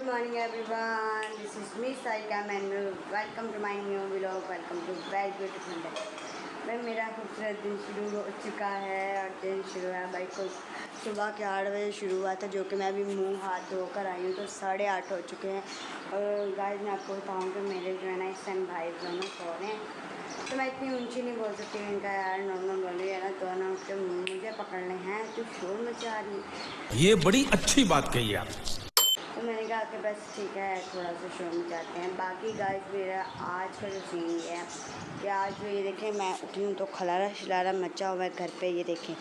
morning everyone, this is me Saika and welcome to my new vlog, welcome to very beautiful day। भाई मेरा खूबसूरत दिन शुरू हो चुका है और दिन शुरू है भाई को सुबह के 8 बजे शुरू हुआ था, जो कि मैं अभी मुंह हाथ धोकर आई हूँ तो 8:30 हो चुके हैं। और गाइस मैं आपको बताऊँ कि मेरे जो है ना इस टाइम भाई दोनों सो रहे हैं, तो मैं इतनी ऊंची नहीं बोल सकती इनका यार नॉर्मल बोली है ना, दोनों के मुझे पकड़ने हैं तो शोर मचा रही है। ये बड़ी अच्छी बात कही आप। तो मैंने कहा कि बस ठीक है थोड़ा सा शो मचाते हैं। बाकी गाइस मेरा आज का जो सीन है कि आज जो ये देखें मैं उठी हूँ तो खलारा शलारा मचा हुआ है घर पे। ये देखें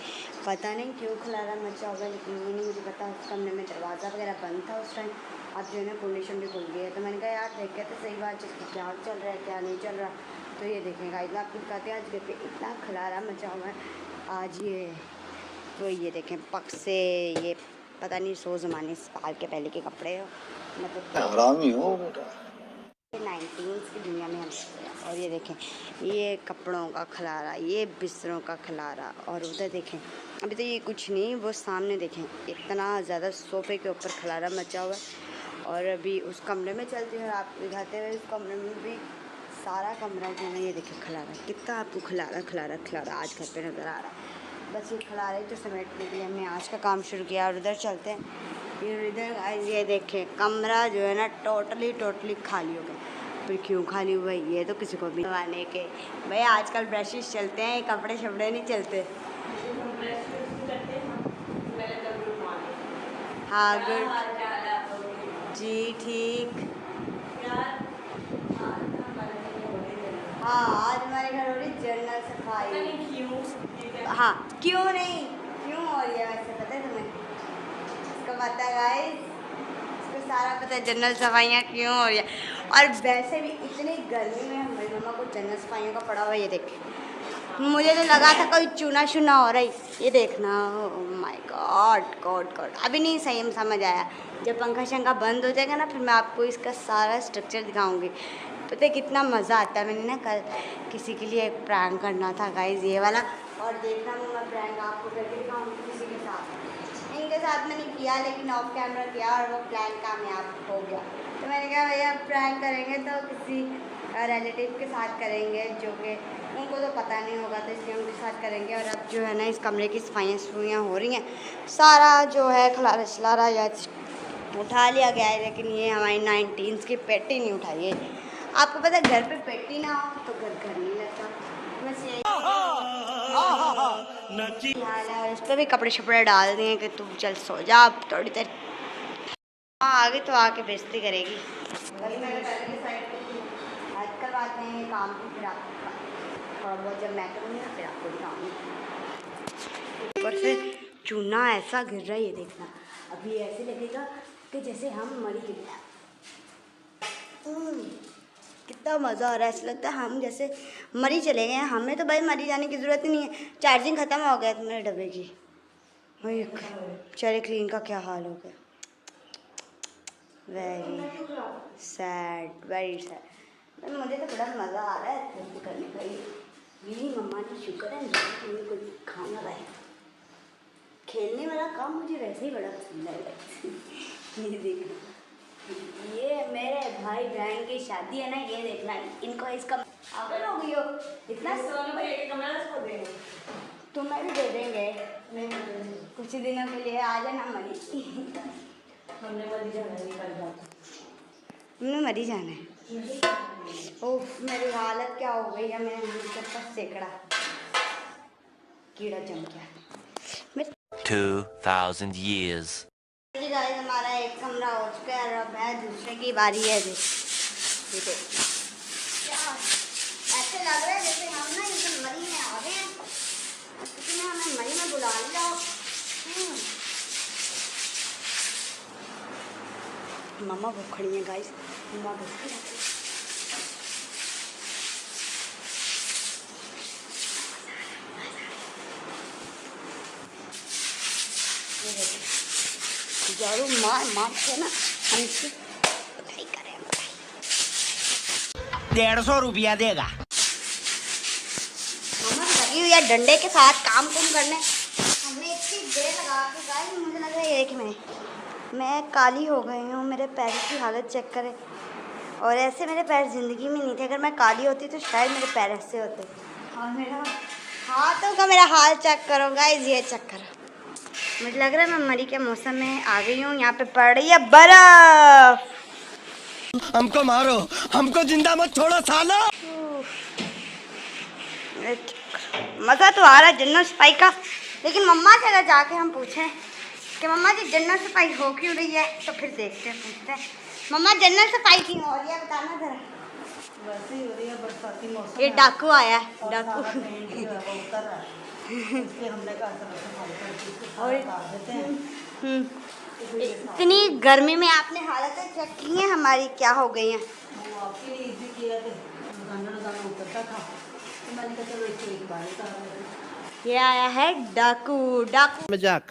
पता नहीं क्यों खलारा मचा हुआ है, लेकिन ये नहीं मुझे पता। उस कमरे में दरवाज़ा वगैरह बंद था उस टाइम, अब जो है ना कंडीशन भी खुल गई है। तो मैंने कहा यार देखे तो सही बात है क्या चल रहा है क्या नहीं चल रहा। तो ये देखें गाइस मैं आपको दिखाते हैं आज घर पे इतना खलारा मचा हुआ है आज। ये तो ये देखें पक से ये पता नहीं 100 ज़माने साल के पहले के कपड़े हो, मतलब हरामी हो बेटा। 19 की दुनिया में हम। और ये देखें ये कपड़ों का खलारा, ये बिस्तरों का खलारा, और उधर देखें अभी तो ये कुछ नहीं, वो सामने देखें इतना ज़्यादा सोफ़े के ऊपर खलारा मचा हुआ है। और अभी उस कमरे में चलते हैं आपको दिखाते हुए, उस कमरे में भी सारा कमरा जो है ये देखें खलारा, कितना आपको खलारा खलारा खलारा आज घर पे नज़र आ रहा है। बस ये खलारे तो समेटने के लिए हमने आज का काम शुरू किया। और उधर चलते हैं, इधर ये देखें कमरा जो है ना टोटली खाली हो गया। फिर क्यों खाली हुआ है ये तो किसी को भी बनवाने के भाई आजकल ब्रशेस चलते हैं, कपड़े शपड़े नहीं चलते। हाँ गुड जी ठीक। हाँ आज हमारे घर हो रही जनरल सफाई। हाँ क्यों नहीं क्यों हो रही है वैसे पता है तुम्हें? इसको पता है गाइस, इसको सारा पता है जनरल सफाइयाँ क्यों हो रही है। और वैसे भी इतनी गर्मी में हमारी मम्मा को जनरल सफाइयों का पड़ा हुआ ये देखें। मुझे तो लगा था कोई चूना शुना हो रहा है, ये देखना माय गॉड गॉड गॉड। अभी नहीं सही में समझ आया, जब पंखा शंखा बंद हो जाएगा ना फिर मैं आपको इसका सारा स्ट्रक्चर दिखाऊंगी। पता है कितना मज़ा आता है। मैंने ना कल किसी के लिए एक प्रैंक करना था गाइस ये वाला, और देखना मैं प्रैंक आपको करके दिखाऊंगी किसी के साथ। इनके साथ मैंने किया लेकिन ऑफ कैमरा किया और वो प्लान कामयाब हो गया। तो मैंने कहा भैया प्रैंक करेंगे तो किसी रिलेटिव के साथ करेंगे जो कि उनको तो पता नहीं होगा, तो इसलिए उनके साथ करेंगे। और अब जो है ना इस कमरे की सफाइयाँ हो रही हैं, सारा जो है खलारा शलारा या उठा लिया गया है, लेकिन ये हमारी 19 की पेटी नहीं उठाई है। आपको पता है घर पे पेटी ना हो तो घर नहीं लगता। बस यही हाल है। और इस पर भी कपड़े शपड़े डाल दिए कि तू चल सो जा अब थोड़ी देर। हाँ आगे तो आके बेइज्जती करेगी। वही मैंने पहले की साइड पे थी, आजकल बात नहीं है काम की, फिर आपको थोड़ा बहुत जब मैं करूँगी ना फिर आपको दिखाऊँगी। ऊपर से चूना ऐसा गिर रहा है ये देखना, अभी ऐसे लगेगा कि जैसे हम मर गिर गए। कितना मज़ा आ रहा है, ऐसा लगता है हम जैसे मरी चले गए हैं। हमें तो भाई मरी जाने की ज़रूरत ही नहीं है, चार्जिंग ख़त्म हो गया मेरे डब्बे की। चले क्लीन का क्या हाल हो गया, वेरी सैड वेरी सैड। मुझे तो बड़ा मज़ा आ रहा है करने का। मेरी मम्मा ने शुक्र है मुझे कुछ खाना लाए। खेलने वाला काम मुझे वैसे ही बड़ा पसंद है। ये देखना ये मेरे भाई बहन की शादी है ना, ये देखना इनको इसका आगे हो गई हो इतना तुम्हें भी दे देंगे कुछ दिनों के लिए। आ जाना मरी, हमने मरी जाना है। ओह मेरी हालत क्या हो गई है, मैंने मुझे सेकड़ा कीड़ा जम गया। 2000 years गाइस हमारा एक कमरा हो चुका है और अब है दूसरे की बारी है। ये ऐसे लग रहा है जैसे हम ना इस मरी में आ गए हैं, किसी ने हमें मरी में बुला लिया। मम्मा भूख खड़ी है गाइस, मम्मा भूख खड़ी है। जरूर मार के ना हम इसकी बधाई करें। 150 रुपया देगा। मम्मा लगी हुई है डंडे के साथ काम कुम करने। हमने इतनी देर लगा के गाइस मुझे लग रहा है एक में मैं काली हो गई हूँ, मेरे पैर की हालत चेक करें। और ऐसे मेरे पैर ज़िंदगी में नहीं थे, अगर मैं काली होती तो शायद मेरे पैर ऐसे होते। और मेरा हाथों का मेरा हाल चेक करो गाइस, ये चेक करो। मुझे लग रहा है मैं मरी के मौसम में आ गई हूँ। यहाँ पे पड़ रही है बर्फ। हमको मारो, हमको जिंदा मत छोड़ो सालो। मज़ा तो आ रहा है जन्नत सफाई का, लेकिन मम्मा से अगर जाके हम पूछें कि मम्मा जी जन्नत सफाई हो क्यों रही है, तो फिर देखते हैं, पूछते हैं मम्मा जन्नत सफाई क्यों हो रही है, बताना जरा। वैसे ही हो रही है, बरसाती मौसम ये है। डाकू आया है, डाकू। इसलिए हमने कहा और देते हैं। इतनी गर्मी में आपने हालतें चेक की हैं हमारी, क्या हो गई हैं। वो आपके लिए इजी किया थे, रोजाना उतरता था, तो मैंने कहा चलो इसको एक बार उतार देते हैं। ये आया है डाकू। डाकू मजाक।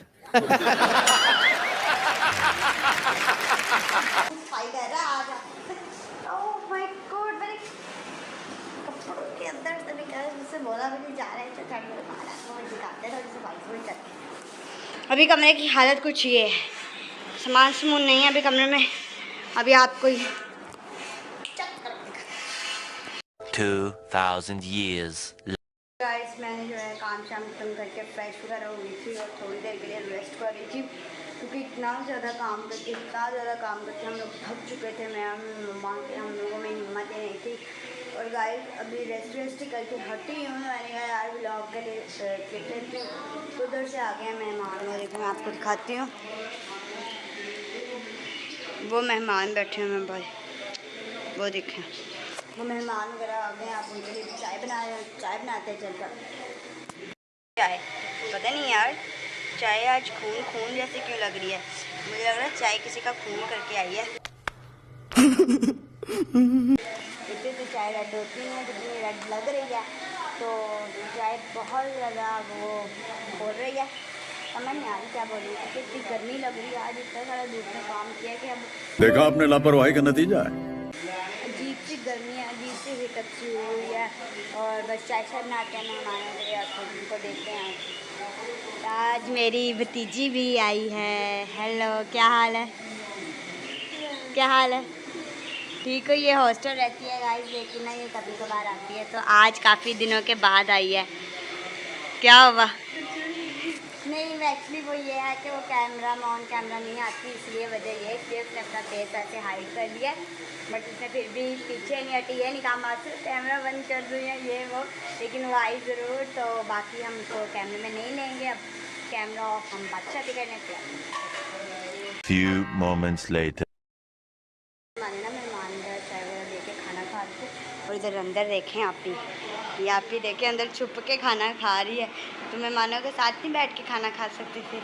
सफाई कर रहा है, आ जा। ओह माय गॉड, मेरे कपड़ों के अंदर से निकल, मुझसे बोला भी नहीं जा रहा है, तो चढ़ मेरे बाहर आपको दिखाते हैं, थोड़ी सफाई करके। अभी कमरे की हालत कुछ ये है, सामान समून नहीं है अभी कमरे में। अभी आपको ही 2,000 years गाइस, मैंने जो है काम शाम खत्म करके फ्रेश वगैरह हो गई थी और थोड़ी देर के लिए रेस्ट कर रही थी, क्योंकि इतना ज़्यादा काम करके हम लोग थक चुके थे। मैं मम्मा के हम लोगों में हिम्मत ही नहीं थी। और गाइस अभी रेस्ट करके हटी हूँ। मैंने कहा यार व्लॉग के लिए क्लिक लेती हूँ, तो उधर से आ गया मेहमान। और देखो मैं आपको दिखाती हूँ, वो मेहमान बैठे हुए हैं भाई, वो देखें, वो मेहमान वगैरह आ गए। आप उनके लिए चाय बनाते हैं चलकर। चाय पता नहीं यार, चाय आज खून जैसे क्यों लग रही है। मुझे लग रहा है चाय किसी का खून करके आई है। इतनी तो चाय रेड होती है, जितनी रेड लग रही है, तो चाय बहुत ज़्यादा वो बोल रही है। समझ नहीं आ रही क्या बोल रही है, क्योंकि इतनी गर्मी लग रही है। आज इतना सारा धूप में काम किया कि अब देखा आपने लापरवाही का नतीजा है। अजीब सी गर्मी है, अजीब सी हिकअप सी हुई है। और बस चाय बनाते हैं मेहमानों के लिए, और खुद उनको देते हैं। आज मेरी भतीजी भी आई है। हेलो, क्या हाल है, क्या हाल है? ठीक हो? ये हॉस्टल रहती है गाइस, लेकिन ना ये कभी कभार आती है, तो आज काफ़ी दिनों के बाद आई है। क्या हुआ? नहीं, एक्चुअली वो ये है कि वो कैमरा में ऑन कैमरा नहीं आती, इसलिए वजह ये है कि उसने अपना फेस ऐसे हाइड कर लिया, बट उसने फिर भी पीछे नहीं हटी। ये नहीं कहा मास्टर कैमरा बंद कर दूँ या ये वो, लेकिन वो आई ज़रूर। तो बाकी हम उसको कैमरे में नहीं लेंगे, अब कैमरा ऑफ हम बादशाह भी करने के। Few moments later. माने ना मेहमान चाय वगैरह दे के खाना खा रहे थे, और इधर अंदर देखें आप ही देखें, अंदर छुप के खाना खा रही है। तो मेहमानों के साथ नहीं बैठ के खाना खा सकते थे।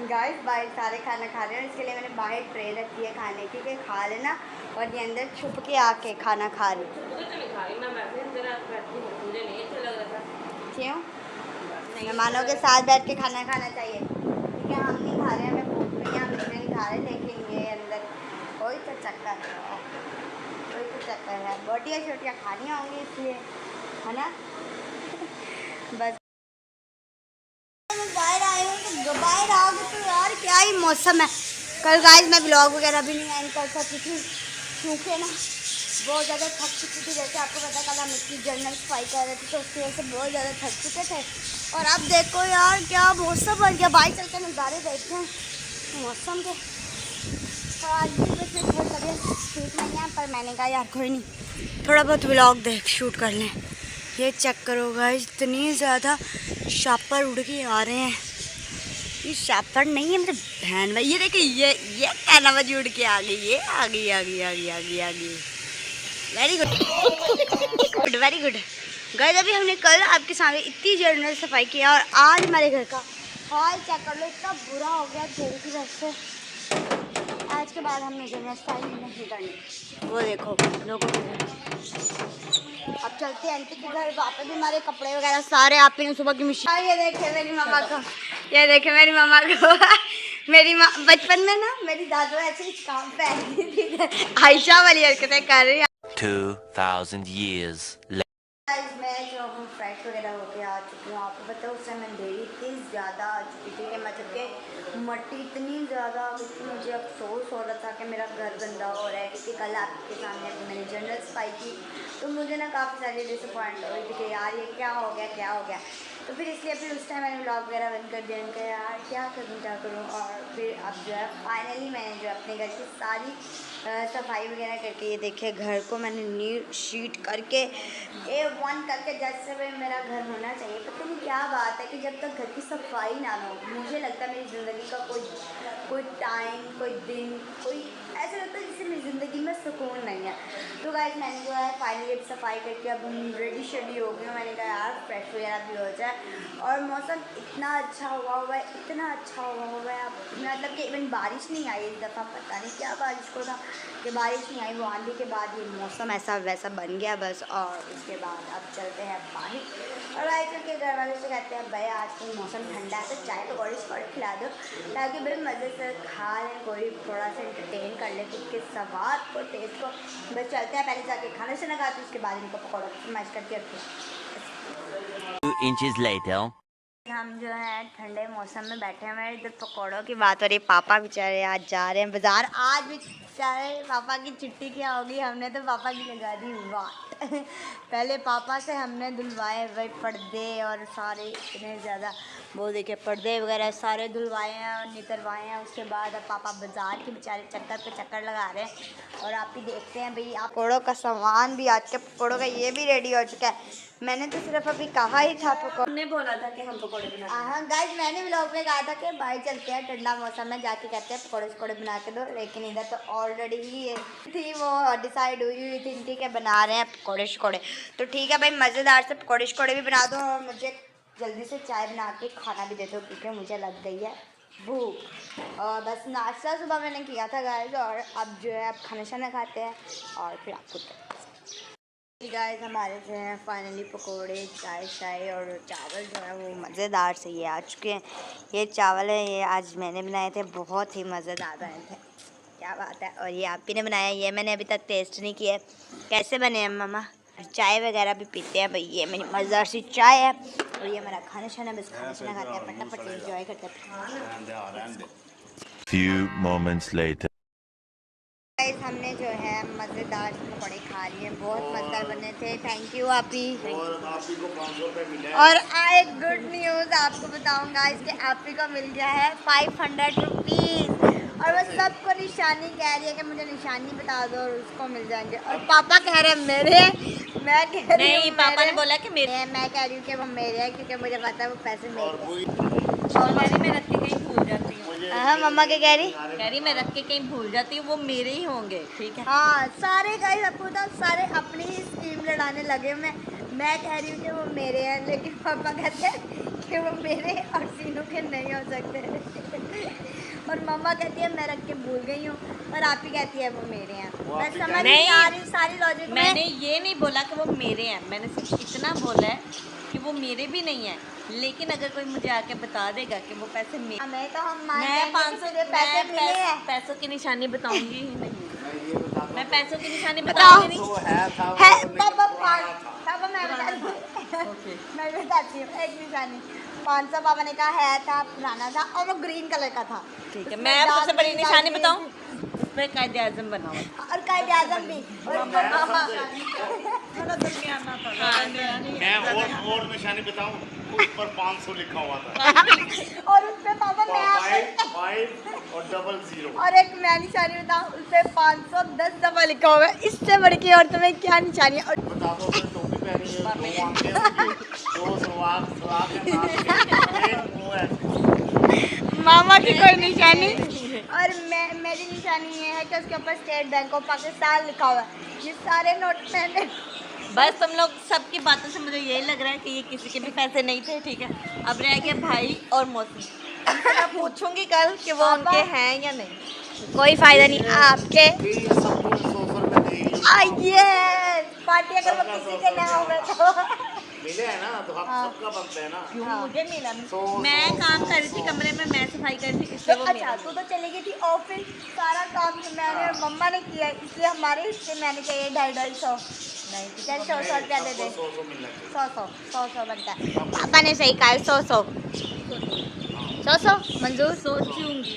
गाइस बाहर सारे खाना खा रहे हैं, इसके लिए मैंने बाहर ट्रे रखी है खाने की, कि खा लेना, और ये अंदर छुप के आके खाना खा रही। क्यों? मेहमानों के साथ बैठ के खाना खाना चाहिए, ठीक है? हम नहीं खा रहे हैं, हमें भूख नहीं है, हम इसलिए नहीं खा रहे, लेकिन ये अंदर कोई तो चक्कर है, बोटियाँ छोटियाँ खानी होंगी इसलिए, है ना? बस मैं बाहर आई हूँ, तो बाहर आ गई तो यार क्या ही मौसम है। कल गाइस मैं ब्लॉग वगैरह भी नहीं एंड कर सकती थी, क्योंकि ना बहुत ज़्यादा थक चुकी थी। जैसे आपको पता, कल हम इसकी जर्नल सफाई कर रहे थे, तो उसकी वजह से बहुत ज़्यादा थक चुके थे। और अब देखो यार क्या मौसम बन गया, बाहर चल के नज़ारे देखते हैं मौसम के। तो आज भी बस थोड़ी तबीयत ठीक नहीं है, पर मैंने कहा यार कोई नहीं, थोड़ा बहुत व्लॉग शूट कर लें। ये चेक करो गाइस, इतनी ज़्यादा शापर उड़ के आ रहे हैं। ये शापर नहीं है मेरे बहन भाई, ये देखिए, ये कैनावज उड़ के आ गई, ये आ गई। Very good very good guys. अभी हमने कल आपके सामने इतनी जनरल सफाई किया, और आज हमारे घर का हाल चेक कर लो, इतना बुरा हो गया घेरे की वजह से। आज के बाद हमने जनरल सफाई नहीं करनी। वो देखो लोगों के घर, अब चलते हैं आंटी के घर। वहाँ पे भी हमारे कपड़े वगैरह सारे आप ही ने सुबह की मशीन। ये देखे मेरी मम्मा को, मेरी माँ बचपन में ना मेरी दादू ऐसे ही काम पे आयशा वाली हरकतें कर रही है। 2,000 years later. गाइस मैं जो हूँ फ्रेश वगैरह होके आ चुकी हूँ। आपको पता है उस समय अंधेरी इतनी ज़्यादा आ चुकी थी कि मतलब कि मट्टी इतनी ज़्यादा आ गई थी। मुझे अफसोस हो रहा था कि मेरा घर गंदा हो रहा है, क्योंकि कल आपके सामने मैंने जनरल सफाई की तो मुझे ना काफ़ी सारी डिसअपॉइंट हो रही थी कि यार ये क्या हो गया। तो फिर इसलिए फिर उस टाइम मैंने व्लॉग वगैरह बंद कर दिया। उनका यार क्या करूँ। और फिर अब जो है फाइनली मैंने जो अपने घर की सारी सफाई वगैरह करके, ये देखिए घर को मैंने नीट शीट करके A1 करके जैसे भी मेरा घर होना चाहिए। पता नहीं क्या बात है कि जब तक घर की सफाई ना हो, मुझे लगता है मेरी ज़िंदगी का कोई टाइम, कोई दिन, कोई ऐसा लगता है जैसे मेरी ज़िंदगी में सुकून नहीं है। तो गाइस मैंने जो है फाइनली अब सफाई करके अब रेडी शेडी हो गई हूँ। मैंने कहा यार फ्रेश वगैरह भी हो जाए, और मौसम इतना अच्छा हुआ है, इतना अच्छा हुआ है। अब मतलब कि इवन बारिश नहीं आई इस दफ़ा, पता नहीं क्या बारिश को था कि बारिश नहीं आई। वो आंधी के बाद ये मौसम ऐसा वैसा बन गया बस। और उसके बाद अब चलते हैं बाहर, और आए चल के घर वालों से कहते हैं भाई आज तो मौसम ठंडा है तो चाय पकौड़े खिला दो, ताकि भाई मज़े से खा लें, कोई थोड़ा सा एंटरटेन कर ले खुद के स्वाद को, टेस्ट को। बस चलते हैं, पहले जाके खाने से ना खाते, उसके बाद इनको पकौड़ा मैश करके रखते हैं। 2 inches later. हम जो है ठंडे मौसम में बैठे हुए हैं, इधर पकौड़ों की बात हो रही है। पापा बेचारे आज जा रहे हैं बाज़ार, आज भी बेचारे पापा की छुट्टी क्या होगी, हमने तो पापा की लगा दी वाट। पहले पापा से हमने धुलवाए भाई पर्दे और सारे इतने ज़्यादा वो देखे पर्दे वगैरह सारे धुलवाए हैं और निकलवाए हैं। उसके बाद अब पापा बाज़ार के बेचारे चक्कर पे चक्कर लगा रहे हैं। और आप ही देखते हैं भाई, आप पकौड़ों का सामान भी, आज के पकौड़ों का ये भी रेडी हो चुका है। मैंने तो सिर्फ अभी कहा ही था हमने बोला था कि हम पकौड़े बना, हाँ गाइस मैंने व्लॉग में कहा था कि भाई चलते हैं ठंडा मौसम में जाके कहते हैं पकौड़े बना के दो, लेकिन इधर तो ऑलरेडी ही थी वो डिसाइड हुई थी इनकी कि बना रहे हैं पकौड़े। तो ठीक है भाई, मज़ेदार से पकौड़े भी बना दो और मुझे जल्दी से चाय बना के खाना भी दे दो, क्योंकि मुझे लग गई है भूख। और बस नाश्ता सुबह मैंने किया था गाइस, और अब जो है अब खाना शाना खाते हैं और फिर आपको गाइस हमारे जो हैं फाइनली पकोड़े, चाय और चावल जो है वो मज़ेदार से ये आ चुके हैं। ये चावल है, ये आज मैंने बनाए थे, बहुत ही मज़ेदार बने थे, क्या बात है। और ये आप ही ने बनाया, ये मैंने अभी तक टेस्ट नहीं किया, कैसे बने हैं मम्मा। चाय वगैरह भी पीते हैं भाई, ये मेरी मज़ेदार सी चाय है और ये हमारा खाना शाना, बस खाना शाना खाते हैं, फटाफट एंजॉय करते हैं। Few moments later. गाइस हमने जो है मज़ेदार पकौड़े खा लिए, बहुत मज़ेदार बने थे। थैंक यू आप ही। और आप ही को 500 रुपये मिले। और एक गुड न्यूज़ आपको बताऊंगा, इसके आप ही को मिल गया है 500 रुपीज़। और वो सबको निशानी कह रही है कि मुझे निशानी बता दो और उसको मिल जाएंगे। और पापा कह रहे हैं मेरे, मैं कह रही हूँ पापा ने बोला कि मेरे, मैं कह रही हूँ कि वो मेरे हैं, क्योंकि मुझे पता है वो पैसे मेरे। और मैं रख के कहीं भूल जाती हूँ। हाँ मम्मा क्या कह रही मैं रख के कहीं भूल जाती हूँ, वो मेरे ही होंगे, ठीक है। हाँ सारे गाइस आपको बताओ, सारे अपनी ही स्कीम लड़ाने लगे। मैं कह रही हूँ कि वो मेरे हैं, लेकिन पापा कहते हैं कि वो मेरे और सीनू के नहीं हो सकते। और मम्मा कहती है मैं रख के भूल गई हूँ, और आप ही कहती है वो मेरे हैं। मैं समझ नहीं आ रही सारी लॉजिक। मैंने ये नहीं बोला कि वो मेरे हैं, मैंने सिर्फ इतना बोला है कि वो मेरे भी नहीं हैं, लेकिन अगर कोई मुझे आके बता देगा कि वो पैसे मेरे, हमें तो हम मैं 500 पैसे मिले हैं। पैसों की निशानी बताऊंगी ही नहीं, मैं पैसों की निशानी बताओ। बताऊंगी नहीं। है पापा मैं बताती हूँ एक निशानी। 500 पापा ने कहा है था, पुराना था और वो ग्रीन कलर का था। ठीक है, मैं अब सबसे बड़ी निशानी बताऊँ, उसमें कायदे आज़म बना हुआ और कायदे आज़म भी। मैं और निशानी बताऊं, उस पर 500 लिखा हुआ था। और उस पे पापा मैं 5 और 00। और एक मैं निशानी बताऊँ, उस पे 510 दफा लिखा हुआ है। इससे बढ़ के और तुम्हें क्या निशानी है? बता दो, मैं टोपी पहनी है, 2 आंखें, 2 सवाग है, वो ऐसे। मामा की कोई निशानी। और मेरी निशानी ये है कि उसके ऊपर स्टेट बैंक ऑफ पाकिस्तान लिखा हुआ है। ये सारे नोट मैंने, बस तुम लोग सबकी बातों से मुझे यही लग रहा है कि ये किसी के भी पैसे नहीं थे, ठीक है। अब रह गए भाई और मौसी, मैं पूछूंगी कल कि वो उनके हैं या नहीं। कोई फायदा नहीं आपके। ये सब कुछ 100 रुपये देगी। आइए पार्टी अगर वो किसी के ना हो तो मिले हैं ना तो हाँ। सबका बनता है ना। क्यों हाँ। मुझे मिला? सो- मैं सो- काम सो- कर रही थी सो- कमरे में, मैं सफाई कर रही थी, इसलिए वो अच्छा मेरा तू तो चली गई थी ऑफिस, सारा काम तो मैंने और मम्मा ने किया, इसलिए हमारे हिस्से मैंने चाहिए 250-250। नहीं चल 100 रुपया दे दे। सबको 100 मिलना चाहिए। 100 बनता है। पापा ने सही कहा 100 मंजूर। सोचूंगी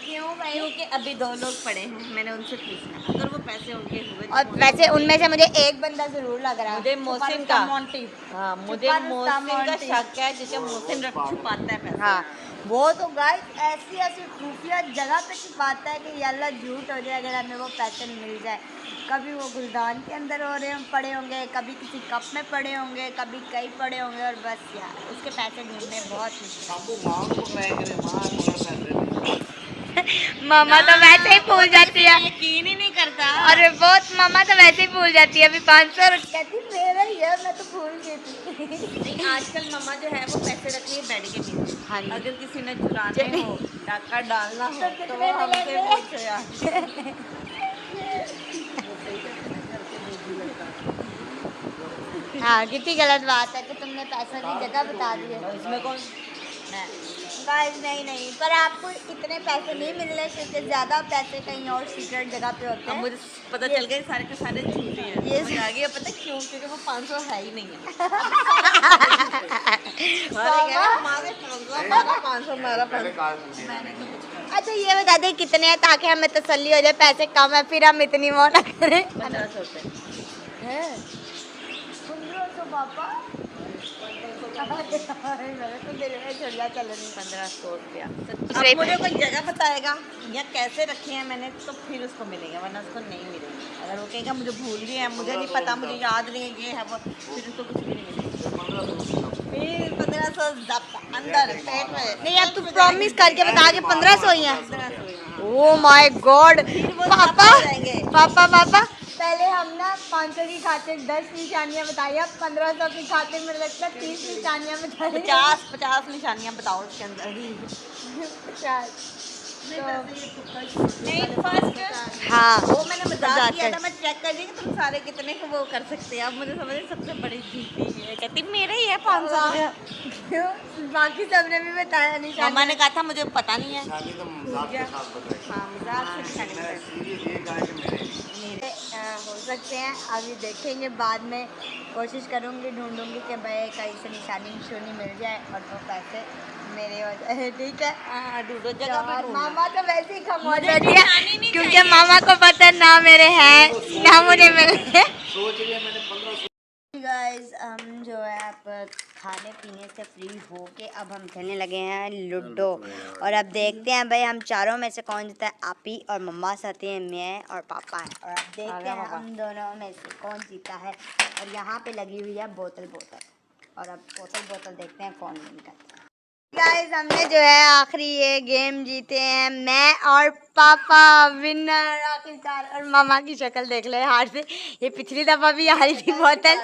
क्यों भाई? क्योंकि अभी 2 लोग पड़े हैं, मैंने उनसे पूछना है। अगर वो पैसे उनके हुए तो और वैसे उनमें से मुझे एक बंदा जरूर लग रहा है, मुझे मोहसिन का मोंटी। हाँ, मुझे छुपा रुस्तम मोहसिन का मोंटी। शक है, जिसे मोहसिन रख छुपाता है पैसे। हाँ वो तो गाइस ऐसी ऐसी खुफिया जगह पे छिपाता है कि अल्लाह झूठ हो जाए अगर हमें वो पैसे नहीं मिल जाए। कभी वो गुलदान के अंदर हो रहे पड़े होंगे, कभी किसी कप में पड़े होंगे, कभी कहीं पड़े होंगे, और बस यार उसके पैसे ढूंढने बहुत मुश्किल। सबको माँ को पकड़ाया करे, माँ मगर पैसे नहीं। मामा तो वैसे ही भूल जाती है, यकीन ही नहीं करता। अरे बहुत मामा तो वैसे ही भूल जाती है। अभी 500 कहती मेरा ही है, मैं तो भूल गई थी। नहीं, आजकल मम्मा जो है वो पैसे रखती है बेड के नीचे। हाँ जी। अगर किसी ने चुराने हो, डाका डालना हो, तो तो कितने वो हमसे मिलेंगे? पूछो यार। हाँ कितनी गलत बात है कि तुमने पैसों की जगह बता दी है। इसमें कौन? गाइस नहीं, पर आपको इतने पैसे नहीं मिल रहे क्योंकि ज़्यादा पैसे कहीं और सीक्रेट जगह पे होते अब हैं। मुझे पता चल गया सारे के सारे झूठे हैं। ये मुझे आ गया पता क्यों? क्योंकि वो 500 है ही नहीं है। पापा। 500 मारा पहले 500। कहा तुमने। मैंने तो कुछ कहा। अच्छा ये बता दे कितने हैं ताकि हमें तसल्ली हो जाए, पैसे कम है फिर हम इतनी वो ना करें। 1500 रुपए। हैं? 1500 पापा? मेरे तो दिल में चुल्ला चल रही। 1500 रुपया। सही अब मुझे कोई जगह बताएगा या कैसे रखे हैं मैंने, तो फिर उसको मिलेगा, वरना उसको नहीं मिलेगा। अगर वो कहेगा मुझे भूल गए हैं, मुझे नहीं पता, मुझे याद नहीं है, ये है वो, फिर उसको कुछ भी नहीं मिलेगा। 1500 फिर 1500 जब्त अंदर पेट में। नहीं अब तू प्रॉमिस करके बता के 1500 ही है। 1500 ही, हाँ। ओ माय गॉड वो पापा जब्त हो जाएंगे। पापा पहले हम ना 500 की खातिर 10 निशानियाँ बताई, अब 1500 की खातिर मेरे लगता है 30 निशानियाँ बताई। 50 निशानियाँ बताओ उसके अंदर ही। 50 नहीं फर्स्ट हाँ वो मैंने मजाक मजाक किया कर। था, मैं चेक कर रही कि तुम सारे कितने को वो कर सकते हैं। अब मुझे समझ सबसे बड़ी झूठी है, कहती मेरा ही है 500 रुपया। क्यों? बाकी सबने भी बताया निशानियाँ। मम्मा ने कहा था मुझे पता नहीं है। शादी तो मजाक के साथ बताई। हाँ मजाक से निशानी मैं बताई। सीरियस ये कहा कि मेरे मेरे हो सकते हैं अभी देखेंगे, बाद में कोशिश करूँगी ढूंढूंगी कि भाई कहीं से निशानी मिल जाए और वो पैसे मेरे हो जाए। ठीक है हाँ ढूंढो जगह पे और ढूंढो। मामा तो वैसे ही खामोश मुझे बैठी निशानी है नहीं क्योंकि चाहिए। मामा को पता है ना मेरे हैं ना मुझे मिले। सोच लिया मैंने 1500। गाइस हम जो है अब खाने पीने से फ्री हो के अब हम खेलने लगे हैं लूडो, और अब देखते हैं भाई हम चारों में से कौन जीता है। आपी और मम्मा साथी हैं, मैं और पापा हैं, और अब देखते हैं हम दोनों में से कौन जीता है। और यहाँ पे लगी हुई है बोतल, और अब बोतल देखते हैं कौन विन करता है। गाइस हमने जो है आखिरी ये गेम जीते हैं, मैं और पापा विनर आखिरकार। और मामा की शक्ल देख ले हार से, ये पिछली दफा भी आ रही थी बोतल,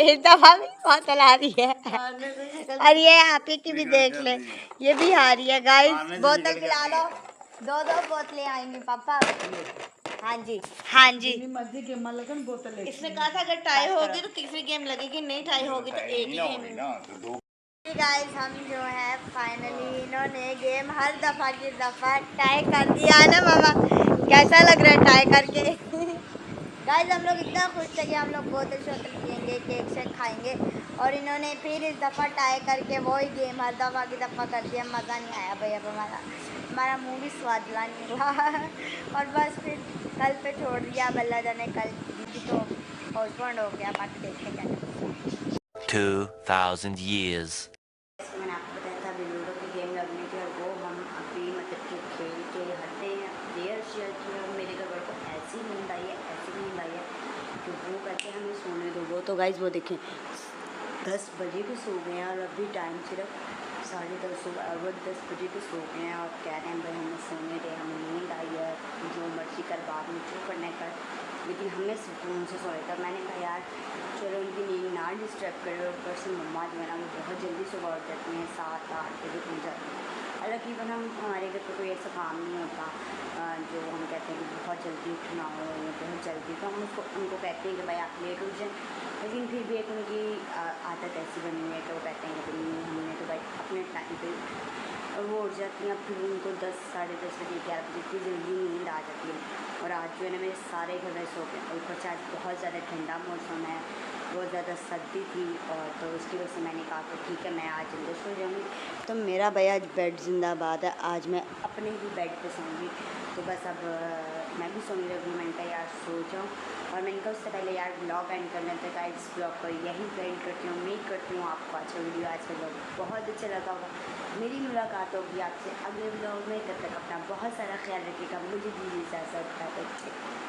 इस दफा भी बोतल आ रही है। और ये आप ही की भी देख ले, ये भी हारी है। गाइस बोतल पिला लो, 2 बोतलें आएंगी पापा। हाँ जी इसने कहा था अगर टाई होगी तो तीसरी गेम लगेगी, नहीं टाई होगी तो एक ही गेम। गाइस हम जो है फाइनली इन्होंने गेम हर दफ़ा की दफ़ा टाई कर दिया है ना मामा, कैसा लग रहा है टाई करके? गाइस हम लोग इतना खुश थे कि हम लोग बोतल शोतल पियेंगे, केक शेक खाएंगे, और इन्होंने फिर इस दफ़ा टाई करके वही गेम हर दफ़ा की दफ़ा कर दिया। मज़ा नहीं आया भाई, अब हमारा मुँह भी स्वादला नहीं हुआ। और बस फिर कल पे छोड़ दिया, अब अल्लाह जाने कल तो पोस्टपोन्ड हो गया, बाकी देखते क्या। 2000 years. मैंने आपको बताया था अभी लूडो की गेम लगने की, और वो हम अभी मतलब कि खेल के हटते हैं। देर शेयर किया और मेरे घर वालों को ऐसी नींद आई है कि वो कहते हैं हमें सोने दो। वो तो गाइस वो देखें 10 बजे के सो गए हैं, और अभी टाइम सिर्फ 10:30 सुबह, और 10 बजे के सो गए हैं और कह रहे हैं भाई हमें सोने दे, हमें नींद आई है, जो मर्जी कर, बाद में जो करने कर, लेकिन हमें सुकून से सोए था। मैंने कहा यार चलो उनकी नींद ना डिस्टर्ब करो। ऊपर से मम्मा जो है ना वो बहुत जल्दी सुबह उठ जाती हैं, 7-8 बजे उठ जाती हैं, हालांकि हम हमारे घर पर कोई ऐसा काम नहीं होता जो हम कहते हैं कि बहुत जल्दी उठना हो या बहुत जल्दी, तो हम उनको कहते हैं कि भाई आप लेट उठ जाएँ, लेकिन फिर भी एक उनकी आदत ऐसी बनी हुई है कि वो कहते हैं कि नहीं हमने तो भाई अपने टाइम पे, और वो उठ जाती हैं। फिर उनको 10 साढ़े 10 बजे 11 बजे इतनी जल्दी नींद आ जाती है। और आज जो है ना मेरे सारे घर में सो गए, और ऊपर से आज बहुत ज़्यादा ठंडा मौसम है, बहुत ज़्यादा सर्दी थी, और तो उसकी वजह से मैंने कहा कि ठीक है मैं आज अंदर सो जाऊँगी। तो मेरा भाई आज बेड जिंदाबाद है, आज मैं अपने ही बेड पे सोऊंगी। तो बस अब मैं भी सोने लगी, मैंने कहा यार सो जाऊँ, और मैंने कहा उससे पहले यार ब्लॉग एंड करने तक इस ब्लॉग पर यही एंड करती हूँ। उम्मीद करती हूँ आपको आज का वीडियो, आज का ब्लॉग बहुत अच्छा लगा होगा। मेरी मुलाकात होगी आपसे अगले ब्लॉग में, तब तक अपना बहुत सारा ख्याल रखिएगा। मुझे दीजिए इजाज़त।